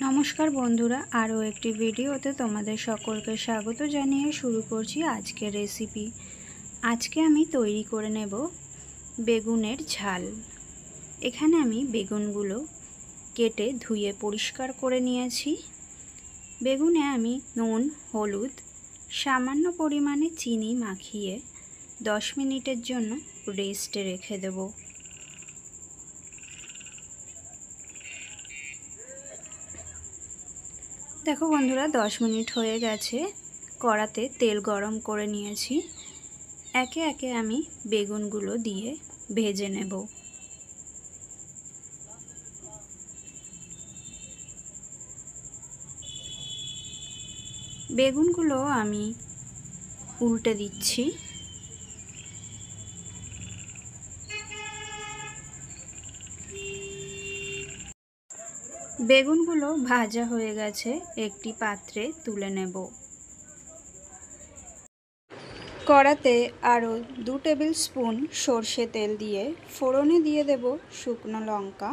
नमस्कार बंधुरा आरो एकटी भिडियोते तोमादेर सकलके स्वागत जानिये शुरू करछि आजकेर रेसिपि। आजके आमी तैरी करे नेब बेगुनेर झाल। एखाने आमी बेगुनगुलो केटे धुए परिष्कार करे निয়েছি। बेगुने आमी नुन हलुद सामान्य परिमाणे चीनी माखिए 10 मिनिटेर जन्य रेस्टे रेखे देब। देखो बंधुरा 10 मिनट हो गेছে कड़ाते तेल गरम करे निয়েছি। एके एके आमी बेगुनगुलो दिए भेजे नेब। बेगुनगुलो आमी उल्टे दिচ্ছি। बेगुनगुलो भाजा हो गेছে एकटी पात्रे तुले नेब। कड़ाते आरो 2 टेबिल स्पून सर्षे तेल दिए फोड़ने दिए देब शुकनो लंका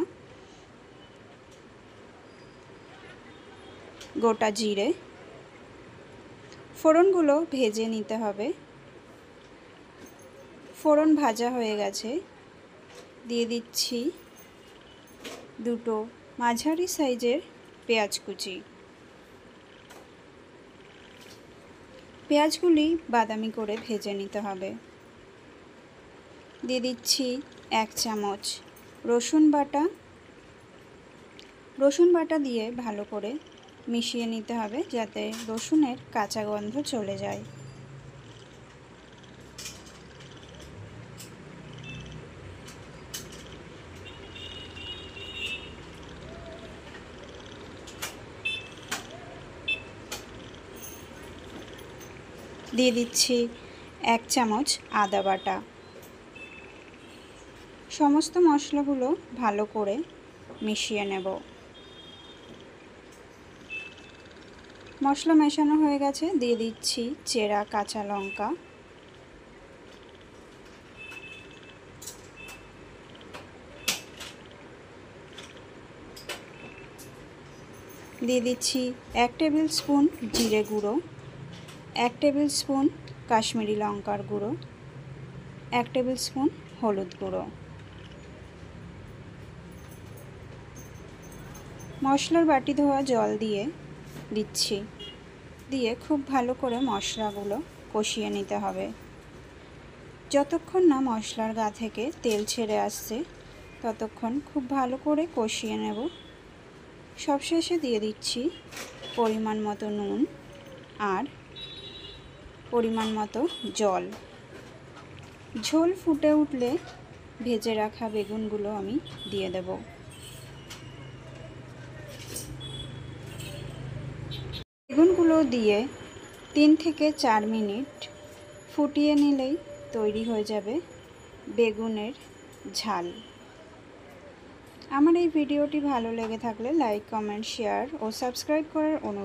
गोटा जिरे। फोड़नगुलो भेजे निते हबे। फोड़न भाजा हो गेছে दिए दिচ্ছি दुटो माझारी साइजेर पेঁয়াজ कुचि। पेঁয়াজগুলি बादामी करे भेजे निते हबे। दिए दिচ্ছি 1 চামচ रसुन बाटा। रसुन बाटा दिए भालो करे मिशिए निते हबे जाते रसुनेर काँचा गन्ध चले जाए। दिए दिচ্ছি 1 চামচ आदा बाटा। समस्त मशलागुलो भालो करे मिशिए नेब। मशला मेशानो हो गेছে दिए दिচ্ছি চেরা কাঁচা লঙ্কা। दिए दिচ্ছি 1 टेबिल स्पून जिरे गुঁড়ো, 1 टेबिल स्पून काश्मीरी लंकार गुঁড়ো, 1 टेबिल स्पून हलुद गुঁড়ো। मशलार बाटी धोया जल दिए दिচ্ছি। दिए खूब भालो करे मशलागुलो कषिए निते हबे। जतक्षण ना मशलार गा थेके तेल छेड़े आसছে ततक्षण खूब भालो करे कषिए नेब। सबशेषे दिए दिচ্ছি परिमाण मतो नुन और परिमाण मतो जल। झोल फुटे उठले भेजे रखा बेगुनगुलो आमी दिए देब। बेगुनगुलो दिए 3 থেকে 4 मिनट फुटिए निलेई तैरी हो जाबे बेगुनेर झाल। आमार এই ভিডিওটি ভালো লেগে থাকলে লাইক, কমেন্ট, শেয়ার ও সাবস্ক্রাইব করার অনুরোধ।